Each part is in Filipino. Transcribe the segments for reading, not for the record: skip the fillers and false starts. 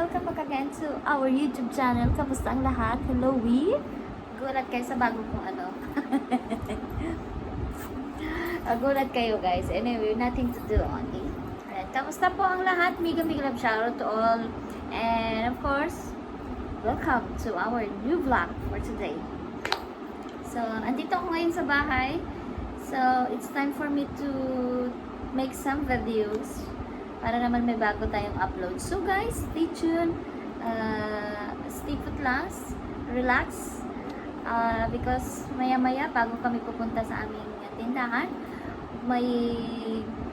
welcome back again to our YouTube channel. Kamusta ang lahat? Hello, gulat kayo sa bago kong ano. Gulat kayo guys. Anyway, nothing to do only. Alright, kamusta po ang lahat? Mega love shoutout to all. And of course, welcome to our new vlog for today. So, andito ako ngayon sa bahay. So, it's time for me to make some videos para naman may bago tayong upload. So guys, stay tuned. Stay put lang. Relax. Because maya-maya, bago kami pupunta sa aming tindahan, may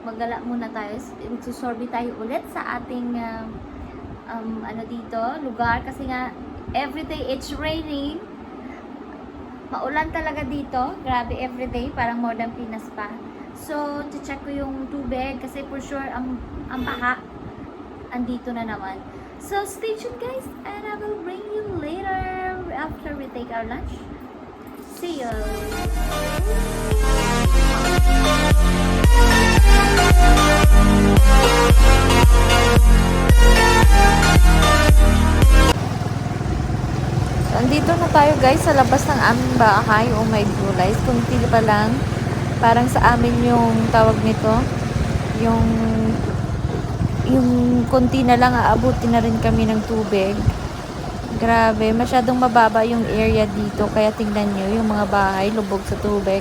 magala muna tayo. Magsusorby tayo ulit sa ating ano dito, lugar. Kasi nga, everyday it's raining. Maulan talaga dito. Grabe, everyday. Parang more than Pinas pa. So, check ko yung tubig kasi for sure ang baha andito na naman. So, stay tuned guys and I will bring you later after we take our lunch. See you! So, andito na tayo guys sa labas ng aming bahay. Oh my goodness, kunti pa lang. Parang sa amin yung tawag nito, yung konti na lang aabutin na rin kami ng tubig. Grabe, masyadong mababa yung area dito, kaya tingnan nyo yung mga bahay lubog sa tubig.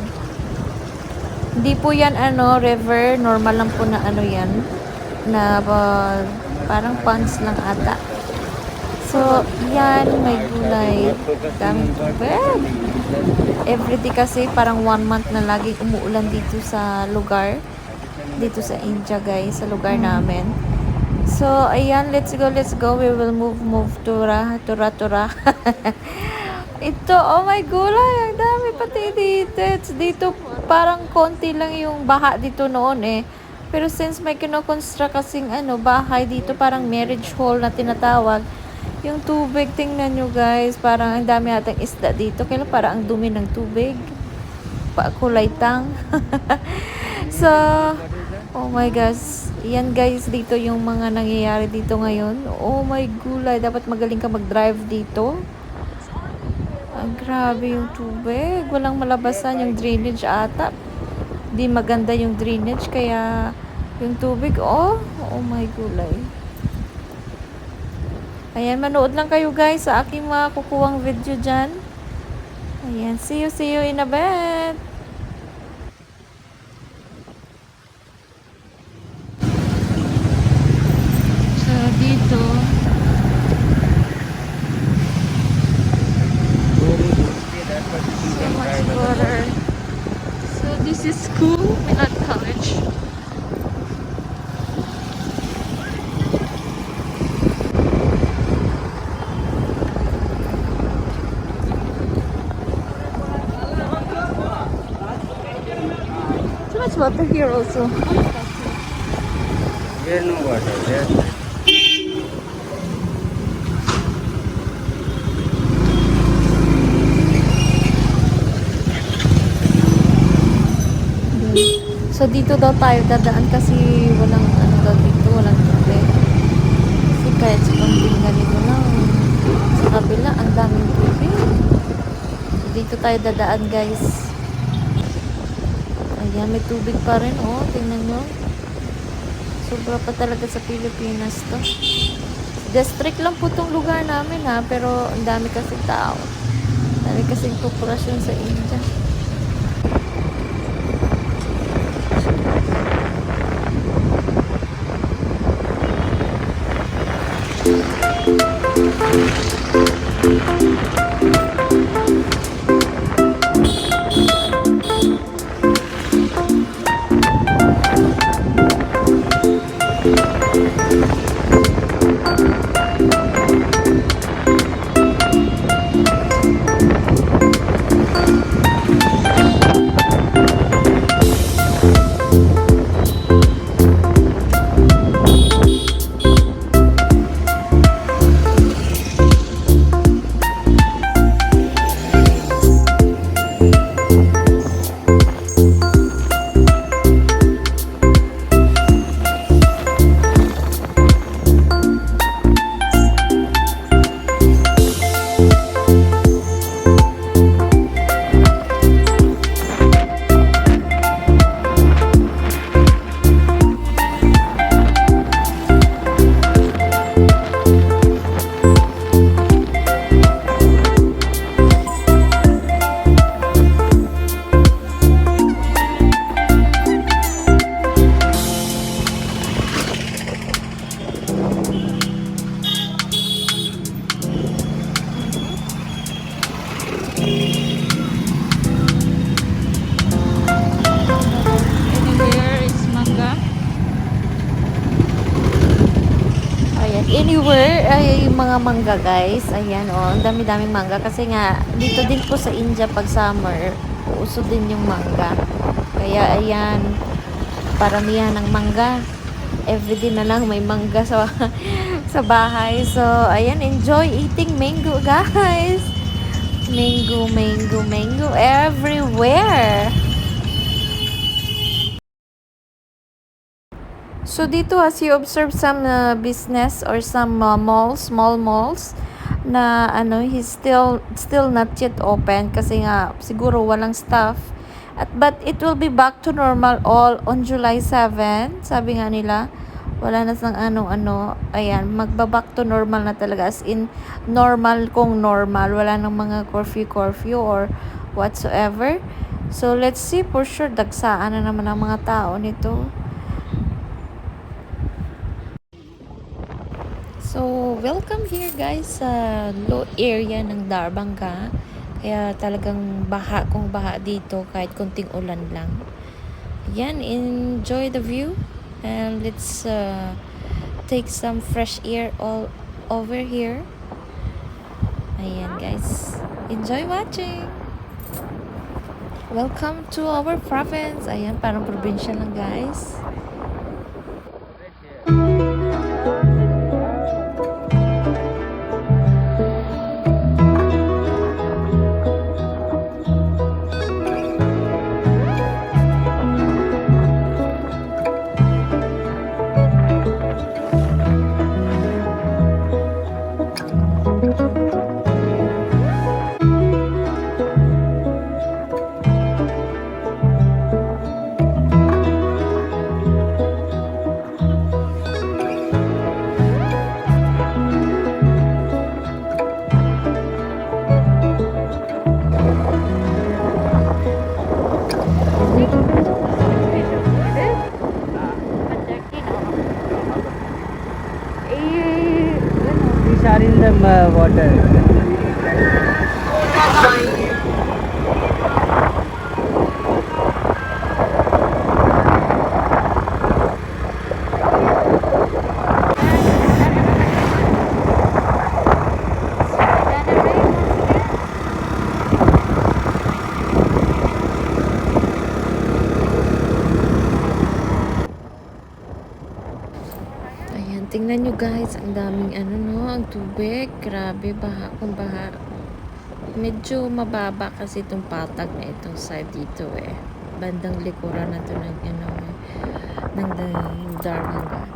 Hindi po yan ano, river, normal lang po na ano yan, na parang ponds lang ata. So, yan, may gulay. Daming tubig. Everyday kasi parang 1 month na lagi umuulan dito sa lugar. Dito sa India guys, sa lugar namin. So, ayan, let's go. We will move. Tura. Ito, oh my gulay, ang dami pati dito. Dito, parang konti lang yung baha dito noon eh. Pero since may kinoconstruct kasing ano, bahay dito, parang marriage hall na tinatawag. Yung tubig, tingnan nyo guys, parang ang dami atang isda dito. Kaya parang ang dumi ng tubig. Kulay tang. So, oh my gosh. Yan guys, dito yung mga nangyayari dito ngayon. Oh my gulay, dapat magaling ka mag-drive dito. Ang grabe yung tubig. Walang malabasan yung drainage ata. Di maganda yung drainage, kaya yung tubig, oh my gulay. Ayan, manood lang kayo guys sa aking mga kukuwang video dyan. Ayan, see you in a bit. So, dito. So much water. So, this is school, not college. Much water here also. Here no water. There. So dito daw tayo dadaan kasi walang ano daw dito, walang tubig. Kasi kahit sa konting ganito lang, sa kabila ang daming tubig. So dito tayo dadaan guys. Ayan, may tubig pa rin, oh. Tingnan nyo. Sobra pa talaga sa Pilipinas to. District lang po tong lugar namin, ha. Pero, ang dami kasing tao. Ang dami kasing populasyon sa India. anywhere ay mga mangga guys. Ayan oh, ang dami-daming mangga kasi nga dito din po sa India pag summer, uso din yung mangga. Kaya ayan, paramihan ng mangga. Everyday na lang may mangga sa sa bahay. So ayan, enjoy eating mango guys. Mango, mango, mango everywhere. So dito as you observe some business or some malls, small malls na ano, he's still not yet open kasi nga siguro walang staff. But it will be back to normal all on July 7. Sabi nga nila, wala na sang ano-ano. Ayan, magba-back to normal na talaga as in normal kung normal. Wala nang mga curfew or whatsoever. So let's see, for sure dagsaan na naman ang mga tao nito. So, welcome here guys sa low area ng Darbangga. Kaya talagang baha kung baha dito kahit konting ulan lang. Yan, enjoy the view. And let's take some fresh air all over here. Ayan guys, enjoy watching. Welcome to our province. Ayan, parang probinsya lang guys. Are in the water. Tingnan nyo guys, ang daming ang tubig. Grabe, baha kung baha. Medyo mababa kasi itong patag na itong side dito Bandang likuran na ito ng Darbangga.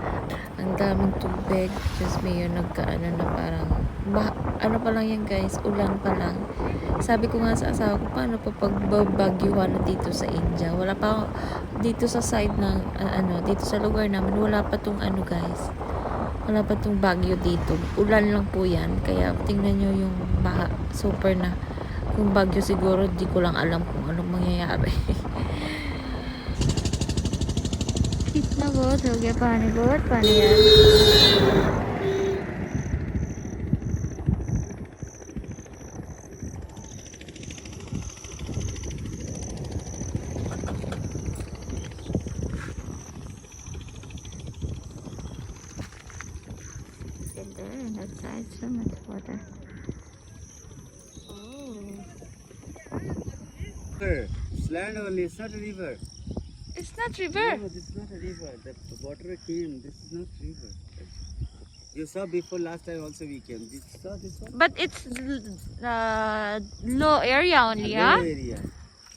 Ang daming tubig. Just may nagkaano na parang, ano pa lang yan guys, ulan pa lang. Sabi ko nga sa asawa ko, paano pa pagbabagyuhan na dito sa India? Wala pa dito sa side ng, dito sa lugar namin, wala pa tong guys. Wala pa itong bagyo dito. Ulan lang po yan. Kaya tingnan nyo yung baha. Super na. Kung bagyo siguro, di ko lang alam kung anong mangyayari. Kitna बहुत हो गया पानी बहुत पानी यार outside so much water. It's land only, it's not a river. It's not river. No, this is not a river. The water came. This is not river. You saw before last time also we came. You saw this one? But it's low area only, Low area.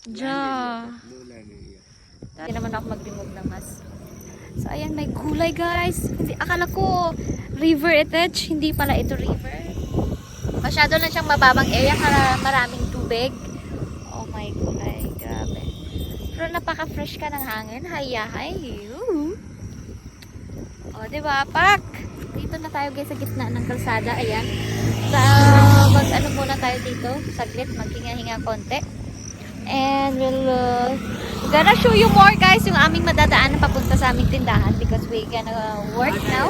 Ja. Low land area. Hindi naman ako mag-remove ng mask. So ayan, may gulay guys. Hindi, akala ko river etch, hindi pala ito river. Masyado lang siyang mababang area para maraming tubig. Oh my gulay, grabe. Pero napaka-fresh ka ng hangin. Hayahay. O, diba, pak? Dito na tayo guys sa gitna ng kalsada. Ayan. Mag-ano muna tayo dito. Saglit, maghinga-hinga konti. And we'll gonna show you more guys yung aming madadaanan papunta sa aming tindahan because we gonna work now.